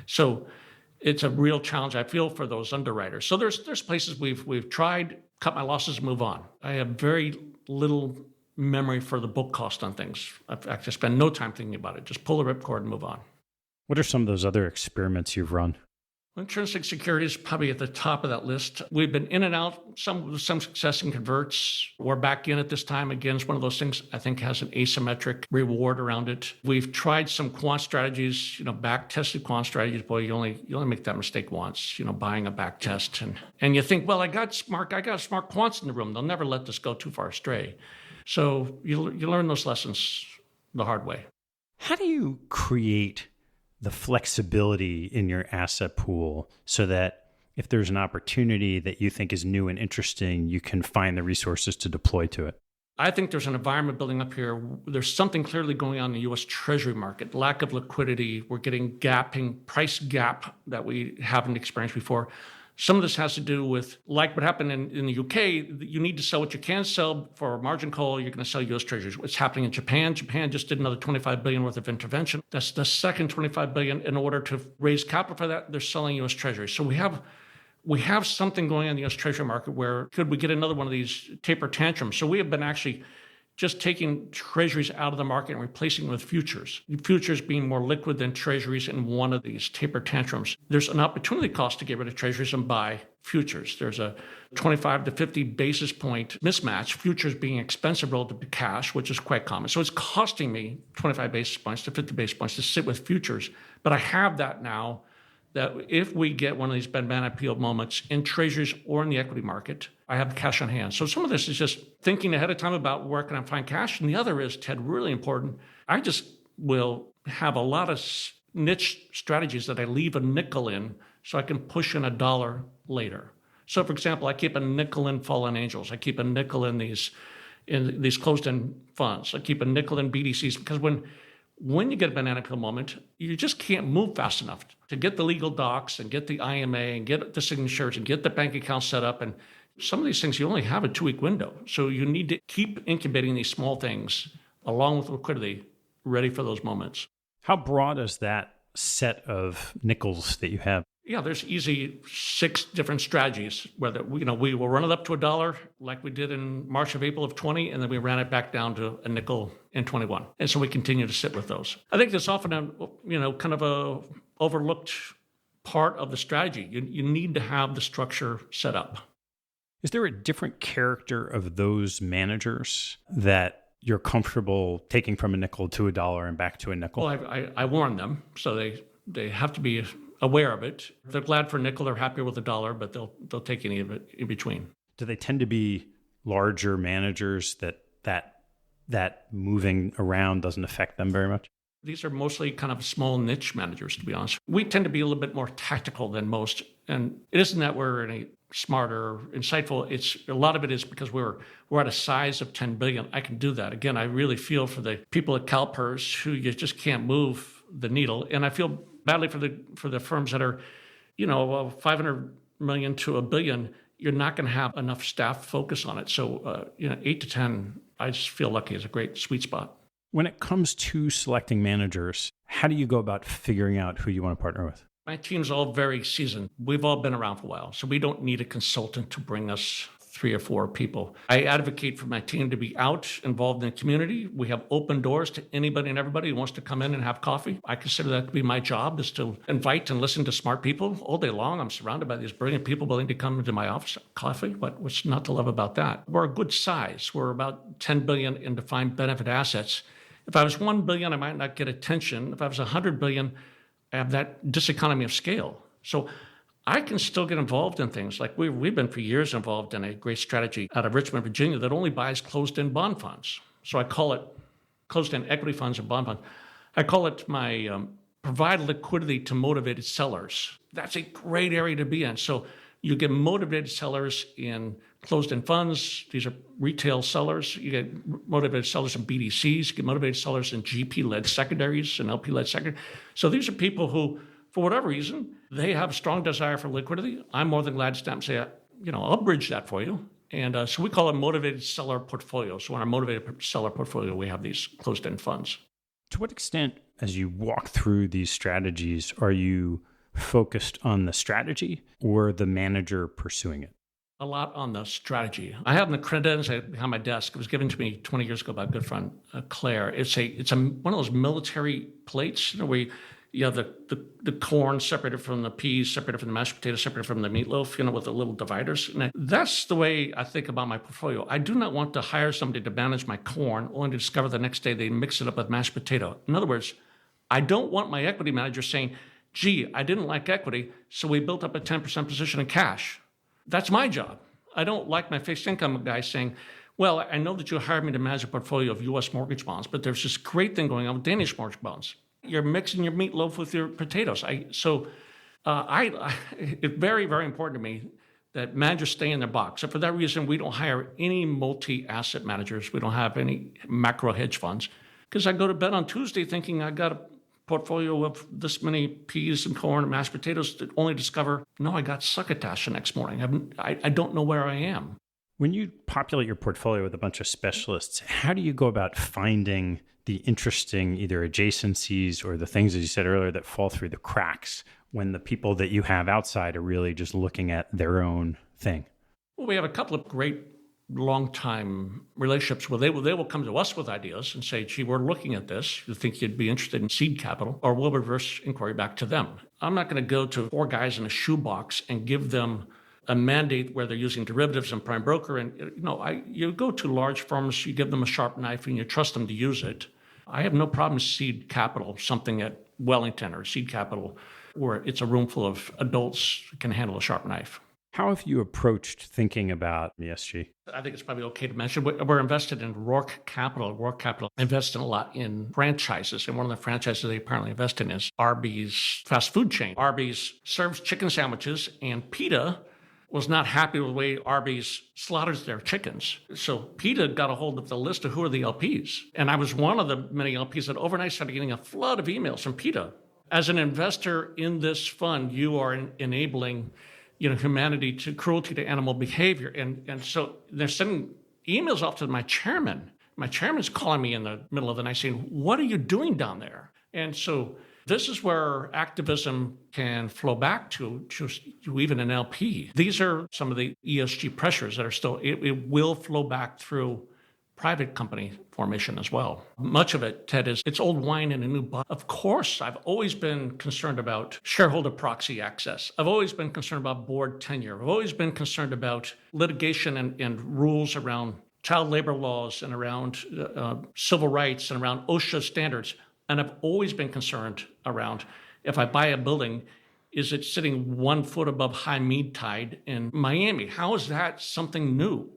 so it's a real challenge, I feel, for those underwriters. So there's places we've tried, cut my losses, move on. I have very little memory for the book cost on things. I've actually spend no time thinking about it. Just pull the ripcord and move on.
What are some of those other experiments you've run?
Intrinsic securities probably at the top of that list. We've been in and out, some success in converts. We're back in at this time. Again, it's one of those things I think has an asymmetric reward around it. We've tried some quant strategies, back-tested quant strategies. Boy, you only make that mistake once, buying a back test. And you think, well, I got smart quants in the room. They'll never let this go too far astray. So you learn those lessons the hard way.
How do you create the flexibility in your asset pool so that if there's an opportunity that you think is new and interesting, you can find the resources to deploy to it?
I think there's an environment building up here. There's something clearly going on in the U.S. Treasury market, lack of liquidity. We're getting price gap that we haven't experienced before. Some of this has to do with, like what happened in the UK, you need to sell what you can sell for a margin call. You're going to sell U.S. Treasuries. What's happening in Japan? Japan just did another $25 billion worth of intervention. That's the second $25 billion. In order to raise capital for that, they're selling U.S. Treasuries. So we have something going on in the U.S. Treasury market where could we get another one of these taper tantrums? So we have been actually just taking treasuries out of the market and replacing them with futures. Futures being more liquid than treasuries in one of these taper tantrums. There's an opportunity cost to get rid of treasuries and buy futures. There's a 25 to 50 basis point mismatch, futures being expensive relative to cash, which is quite common. So it's costing me 25 basis points to 50 basis points to sit with futures. But I have that now that if we get one of these banana peel moments in treasuries or in the equity market, I have cash on hand. So some of this is just thinking ahead of time about where can I find cash. And the other is, Ted, really important, I just will have a lot of niche strategies that I leave a nickel in so I can push in $1 later. So for example, I keep a nickel in fallen angels. I keep a nickel in these closed-end funds. I keep a nickel in BDCs because when you get a banana peel moment, you just can't move fast enough to get the legal docs and get the IMA and get the signatures and get the bank account set up. And some of these things, you only have a 2-week window. So you need to keep incubating these small things along with liquidity ready for those moments.
How broad is that set of nickels that you have?
Yeah, there's easy 6 different strategies. Whether we will run it up to $1 like we did in March of April of 20, and then we ran it back down to a nickel in 21. And so we continue to sit with those. I think there's often kind of a overlooked part of the strategy. You need to have the structure set up.
Is there a different character of those managers that you're comfortable taking from a nickel to $1 and back to a nickel?
Well, I warn them, so they have to be aware of it. If they're glad for a nickel, they're happier with $1, but they'll take any of it in between.
Do they tend to be larger managers that moving around doesn't affect them very much?
These are mostly kind of small niche managers, to be honest. We tend to be a little bit more tactical than most, and it isn't that we're any smarter, insightful. It's a lot of it is because we're at a size of 10 billion. I can do that. Again, I really feel for the people at CalPERS who you just can't move the needle, and I feel badly for the firms that are, 500 million to $1 billion. You're not going to have enough staff focus on it. So, 8 to 10, I just feel lucky is a great sweet spot.
When it comes to selecting managers, how do you go about figuring out who you want to partner with?
My team's all very seasoned. We've all been around for a while, so we don't need a consultant to bring us 3 or 4 people. I advocate for my team to be out, involved in the community. We have open doors to anybody and everybody who wants to come in and have coffee. I consider that to be my job, is to invite and listen to smart people all day long. I'm surrounded by these brilliant people willing to come into my office, coffee. What's not to love about that? We're a good size. We're about 10 billion in defined benefit assets. If I was 1 billion, I might not get attention. If I was 100 billion, I have that diseconomy of scale. So I can still get involved in things. Like we've been for years involved in a great strategy out of Richmond, Virginia that only buys closed-end bond funds. So I call it closed-end equity funds and bond funds. I call it my provide liquidity to motivated sellers. That's a great area to be in. So you get motivated sellers in closed-end funds. These are retail sellers. You get motivated sellers in BDCs. You get motivated sellers in GP-led secondaries and LP-led secondaries. So these are people who, for whatever reason, they have a strong desire for liquidity. I'm more than glad to step and say, I'll bridge that for you. And so we call it motivated seller portfolio. So in our motivated seller portfolio, we have these closed-end funds.
To what extent, as you walk through these strategies, are you focused on the strategy or the manager pursuing it?
A lot on the strategy. I have the credence behind my desk. It was given to me 20 years ago by a good friend, Claire. It's one of those military plates where you have the corn separated from the peas, separated from the mashed potatoes, separated from the meatloaf, with the little dividers. And that's the way I think about my portfolio. I do not want to hire somebody to manage my corn only to discover the next day they mix it up with mashed potato. In other words, I don't want my equity manager saying, gee, I didn't like equity, so we built up a 10% position in cash. That's my job. I don't like my fixed income guy saying, well, I know that you hired me to manage a portfolio of U.S. mortgage bonds, but there's this great thing going on with Danish mortgage bonds. You're mixing your meatloaf with your potatoes. It's very, very important to me that managers stay in their box. So for that reason, we don't hire any multi-asset managers. We don't have any macro hedge funds because I go to bed on Tuesday thinking I got a portfolio of this many peas and corn and mashed potatoes to only discover, no, I got succotash the next morning. I don't know where I am.
When you populate your portfolio with a bunch of specialists, how do you go about finding the interesting either adjacencies or the things, as you said earlier, that fall through the cracks when the people that you have outside are really just looking at their own thing?
Well, we have a couple of great long-time relationships where they will come to us with ideas and say, gee, we're looking at this. You think you'd be interested in seed capital? Or we'll reverse inquiry back to them. I'm not going to go to 4 guys in a shoebox and give them a mandate where they're using derivatives and prime broker. And, you go to large firms, you give them a sharp knife and you trust them to use it. I have no problem seed capital, something at Wellington or seed capital where it's a room full of adults who can handle a sharp knife.
How have you approached thinking about ESG?
I think it's probably okay to mention we're invested in Rourke Capital. Rourke Capital invests in a lot in franchises. And one of the franchises they apparently invest in is Arby's fast food chain. Arby's serves chicken sandwiches, and PETA was not happy with the way Arby's slaughters their chickens. So PETA got a hold of the list of who are the LPs. And I was one of the many LPs that overnight started getting a flood of emails from PETA. As an investor in this fund, you are enabling humanity to cruelty to animal behavior. And so they're sending emails off to my chairman. My chairman's calling me in the middle of the night saying, what are you doing down there? And so this is where activism can flow back to even an LP. These are some of the ESG pressures that are still, it will flow back through private company formation as well. Much of it, Ted, is it's old wine in a new bottle. Of course, I've always been concerned about shareholder proxy access. I've always been concerned about board tenure. I've always been concerned about litigation and rules around child labor laws and around civil rights and around OSHA standards. And I've always been concerned around if I buy a building, is it sitting 1 foot above high mead tide in Miami? How is that something new?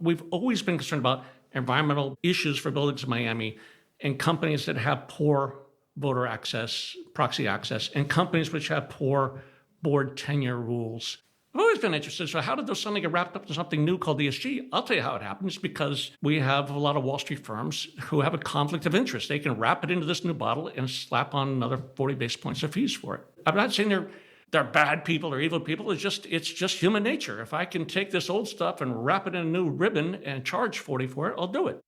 We've always been concerned about environmental issues for buildings in Miami and companies that have poor voter access, proxy access, and companies which have poor board tenure rules. I've always been interested. So how did those suddenly get wrapped up in something new called ESG? I'll tell you how it happens, because we have a lot of Wall Street firms who have a conflict of interest. They can wrap it into this new bottle and slap on another 40 basis points of fees for it. I'm not saying they're bad people or evil people. It's just human nature. If I can take this old stuff and wrap it in a new ribbon and charge 40 for it, I'll do it.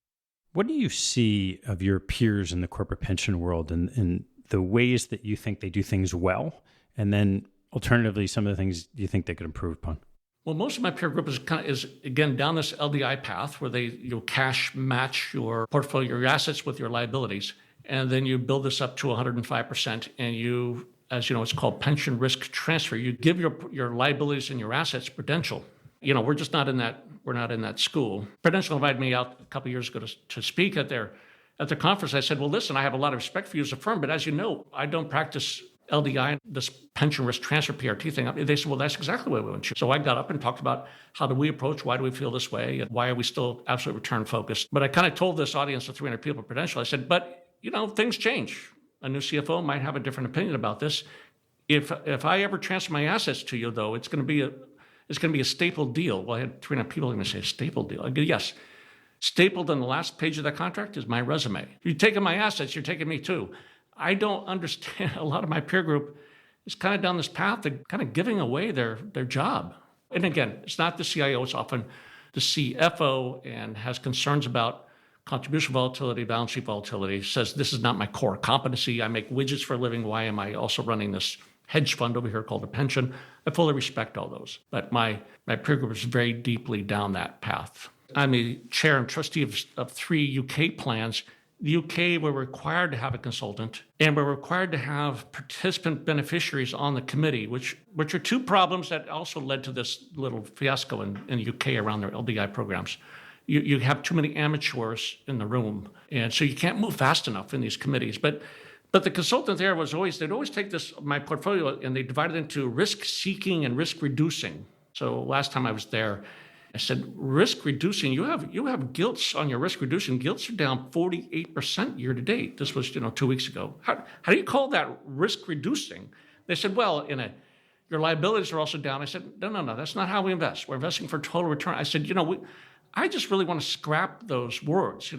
What do you see of your peers in the corporate pension world and the ways that you think they do things well? And then alternatively, some of the things you think they could improve upon?
Well, most of my peer group is again down this LDI path where you cash match your portfolio, your assets with your liabilities, and then you build this up to 105%, and you, as you know, it's called pension risk transfer. You give your liabilities and your assets Prudential. We're just not in that. We're not in that school. Prudential invited me out a couple of years ago to speak at the conference. I said, well, listen, I have a lot of respect for you as a firm, but as you know, I don't practice LDI, this pension risk transfer PRT thing. They said, well, that's exactly what we want to. So I got up and talked about how do we approach, why do we feel this way, and why are we still absolute return focused. But I kind of told this audience of 300 people at Prudential, I said, but things change. A new CFO might have a different opinion about this. If I ever transfer my assets to you, though, it's going to be a stapled deal. Well, I had 300 people going to say, stapled deal. I go, yes. Stapled on the last page of that contract is my resume. If you're taking my assets, you're taking me too. I don't understand. A lot of my peer group is kind of down this path of kind of giving away their job. And again, it's not the CIO, it's often the CFO, and has concerns about contribution volatility, balance sheet volatility, says this is not my core competency. I make widgets for a living. Why am I also running this hedge fund over here called a pension? I fully respect all those. But my peer group is very deeply down that path. I'm the chair and trustee of 3 UK plans. The UK were required to have a consultant, and we're required to have participant beneficiaries on the committee, which are 2 problems that also led to this little fiasco in the UK around their LDI programs. You have too many amateurs in the room, and so you can't move fast enough in these committees. But the consultant there they'd always take my portfolio, and they divide it into risk seeking and risk reducing. So last time I was there, I said, risk reducing, you have gilts on your risk reducing. Gilts are down 48% year to date. This was 2 weeks ago. How do you call that risk reducing? They said, well, your liabilities are also down. I said, no, that's not how we invest. We're investing for total return. I said, I just really want to scrap those words.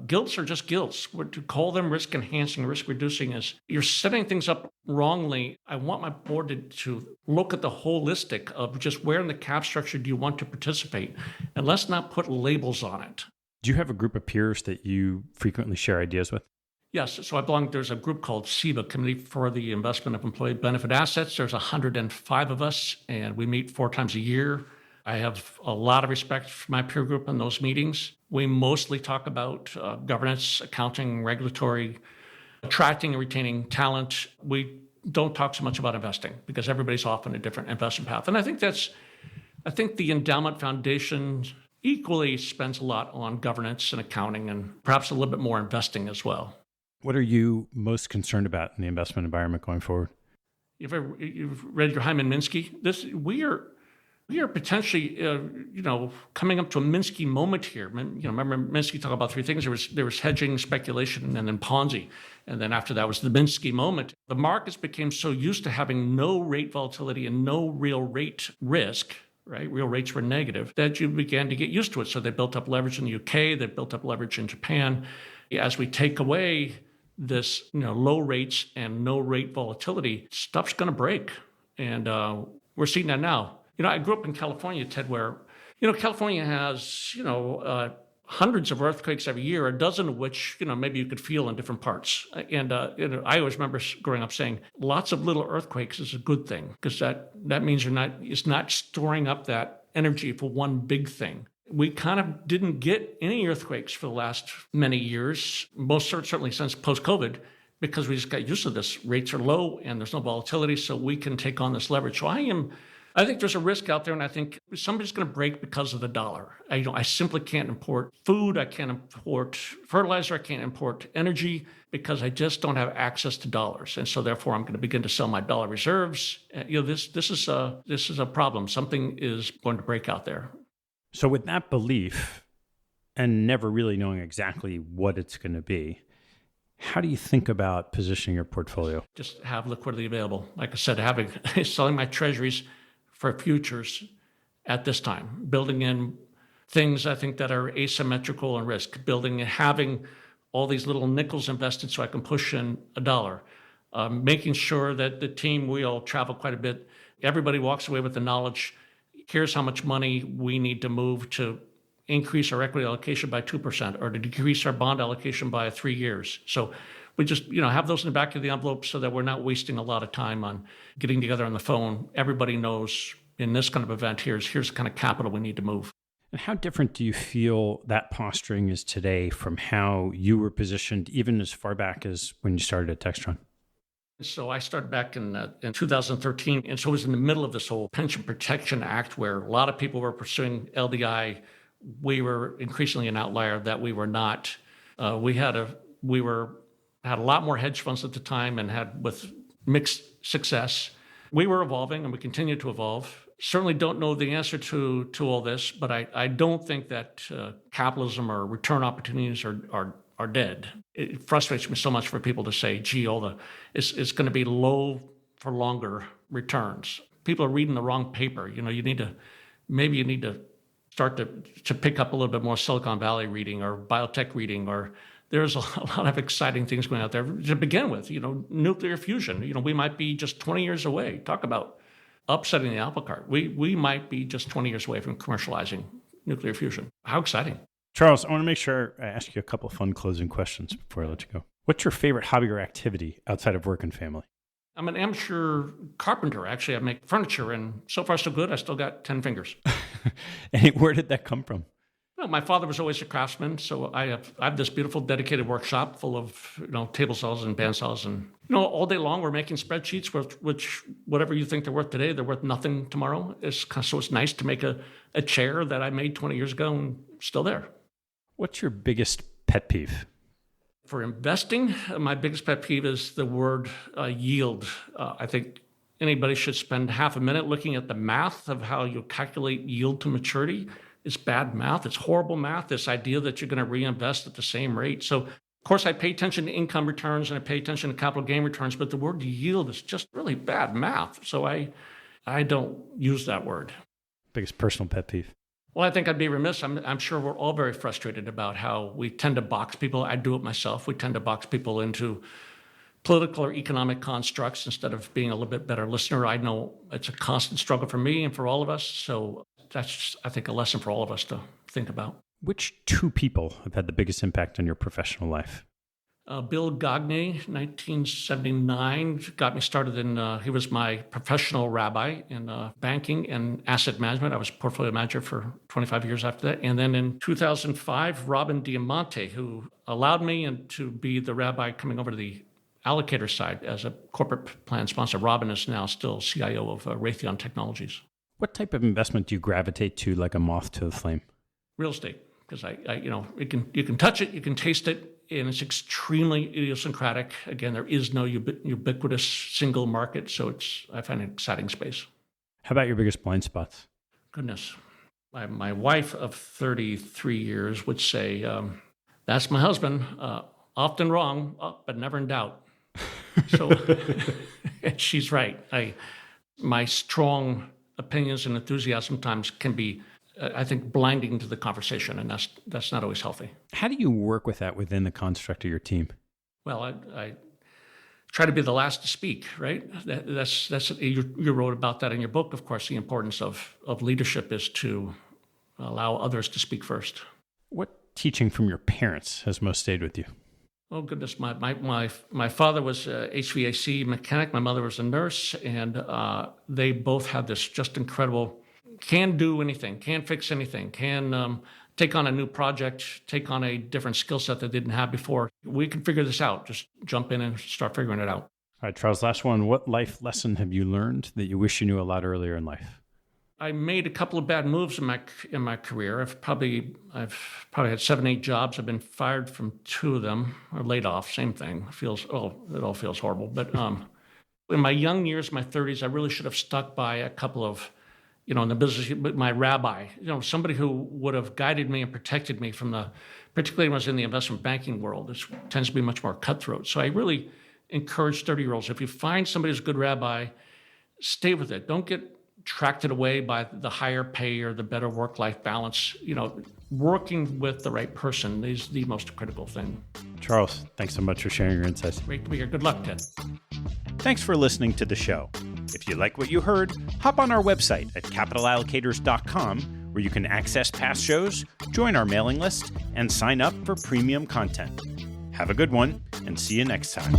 Gilts are just gilts. To call them risk enhancing, risk reducing is you're setting things up wrongly. I want my board to look at the holistic of just where in the cap structure do you want to participate, and let's not put labels on it.
Do you have a group of peers that you frequently share ideas with?
Yes. So there's a group called CIBA, Committee for the Investment of Employee Benefit Assets. There's 105 of us, and we meet 4 times a year. I have a lot of respect for my peer group in those meetings. We mostly talk about governance, accounting, regulatory, attracting and retaining talent. We don't talk so much about investing because everybody's off on a different investment path. And I think the endowment foundation equally spends a lot on governance and accounting and perhaps a little bit more investing as well.
What are you most concerned about in the investment environment going forward?
You've read your Hyman Minsky? We are potentially, coming up to a Minsky moment here. Remember Minsky talked about three things. There was hedging, speculation, and then Ponzi. And then after that was the Minsky moment. The markets became so used to having no rate volatility and no real rate risk, right? Real rates were negative, that you began to get used to it. So they built up leverage in the UK. They built up leverage in Japan. As we take away this, low rates and no rate volatility, stuff's going to break. And we're seeing that now. I grew up in California, Ted, where, California has, hundreds of earthquakes every year, a dozen of which, maybe you could feel in different parts. And I always remember growing up saying lots of little earthquakes is a good thing, because that means it's not storing up that energy for one big thing. We kind of didn't get any earthquakes for the last many years, most certainly since post-COVID, because we just got used to this. Rates are low and there's no volatility, so we can take on this leverage. So I think there's a risk out there, and I think somebody's going to break because of the dollar. I simply can't import food. I can't import fertilizer. I can't import energy because I just don't have access to dollars, and so therefore I'm going to begin to sell my dollar reserves. This is a problem. Something is going to break out there.
So with that belief, and never really knowing exactly what it's going to be, how do you think about positioning your portfolio?
Just have liquidity available. Like I said, selling my treasuries for futures at this time, building in things I think that are asymmetrical in risk, having all these little nickels invested so I can push in a dollar, making sure that the team, we all travel quite a bit. Everybody walks away with the knowledge, here's how much money we need to move to increase our equity allocation by 2% or to decrease our bond allocation by 3 years. So we just, have those in the back of the envelope so that we're not wasting a lot of time on getting together on the phone. Everybody knows in this kind of event, here's the kind of capital we need to move.
And how different do you feel that posturing is today from how you were positioned even as far back as when you started at Textron?
So I started back in 2013, and so it was in the middle of this whole Pension Protection Act where a lot of people were pursuing LDI. We were increasingly an outlier that we were not. We had a lot more hedge funds at the time and had with mixed success. We were evolving and we continue to evolve. Certainly don't know the answer to all this, but I don't think that capitalism or return opportunities are dead. It frustrates me so much for people to say, gee, it's going to be low for longer returns. People are reading the wrong paper. You need to start to pick up a little bit more Silicon Valley reading or biotech reading, or there's a lot of exciting things going out there to begin with. Nuclear fusion. We might be just 20 years away. Talk about upsetting the apple cart. We might be just 20 years away from commercializing nuclear fusion. How exciting.
Charles, I want to make sure I ask you a couple of fun closing questions before I let you go. What's your favorite hobby or activity outside of work and family?
I'm an amateur carpenter. Actually, I make furniture, and so far so good. I still got 10 fingers.
And where did that come from?
Well, my father was always a craftsman, so I have this beautiful dedicated workshop full of table saws and bandsaws, and all day long we're making spreadsheets which whatever you think they're worth today, they're worth nothing tomorrow. So it's nice to make a chair that I made 20 years ago and still there.
What's your biggest pet peeve?
For investing, my biggest pet peeve is the word yield. I think anybody should spend half a minute looking at the math of how you calculate yield to maturity. It's bad math. It's horrible math, this idea that you're going to reinvest at the same rate. So, of course, I pay attention to income returns and I pay attention to capital gain returns, but the word yield is just really bad math. So I don't use that word.
Biggest personal pet peeve?
Well, I think I'd be remiss. I'm sure we're all very frustrated about how we tend to box people. I do it myself. We tend to box people into political or economic constructs instead of being a little bit better listener. I know it's a constant struggle for me and for all of us. So that's, I think, a lesson for all of us to think about.
Which two people have had the biggest impact on your professional life?
Bill Gagne, 1979, got me started he was my professional rabbi in banking and asset management. I was portfolio manager for 25 years after that. And then in 2005, Robin Diamante, who allowed me to be the rabbi coming over to the Allocators side as a corporate plan sponsor. Robin is now still CIO of Raytheon Technologies.
What type of investment do you gravitate to like a moth to the flame?
Real estate, because you can touch it, you can taste it, and it's extremely idiosyncratic. Again, there is no ubiquitous single market, so I find it an exciting space.
How about your biggest blind spots?
Goodness. My wife of 33 years would say, that's my husband, often wrong, but never in doubt. So and she's right. My strong opinions and enthusiasm sometimes can be, I think, blinding to the conversation, and that's not always healthy.
How do you work with that within the construct of your team?
Well, I try to be the last to speak, right? That's you wrote about that in your book. Of course, the importance of leadership is to allow others to speak first.
What teaching from your parents has most stayed with you?
Oh goodness, my father was a HVAC mechanic. My mother was a nurse, and they both had this just incredible, can do anything, can fix anything, can take on a new project, take on a different skill set that they didn't have before. We can figure this out. Just jump in and start figuring it out.
All right, Charles, last one. What life lesson have you learned that you wish you knew a lot earlier in life?
I made a couple of bad moves in my career. I've probably had 7, 8 jobs. I've been fired from 2 of them, or laid off. Same thing. It all feels horrible. But in my young years, my 30s, I really should have stuck by a couple of, in the business, my rabbi, somebody who would have guided me and protected me from particularly when I was in the investment banking world. It tends to be much more cutthroat. So I really encourage 30-year-olds, if you find somebody who's a good rabbi, stay with it. Don't get attracted away by the higher pay or the better work-life balance. Working with the right person is the most critical thing.
Charles, thanks so much for sharing your insights.
Great to be here. Good luck, Ted.
Thanks for listening to the show. If you like what you heard, hop on our website at capitalallocators.com, where you can access past shows, join our mailing list, and sign up for premium content. Have a good one, and see you next time.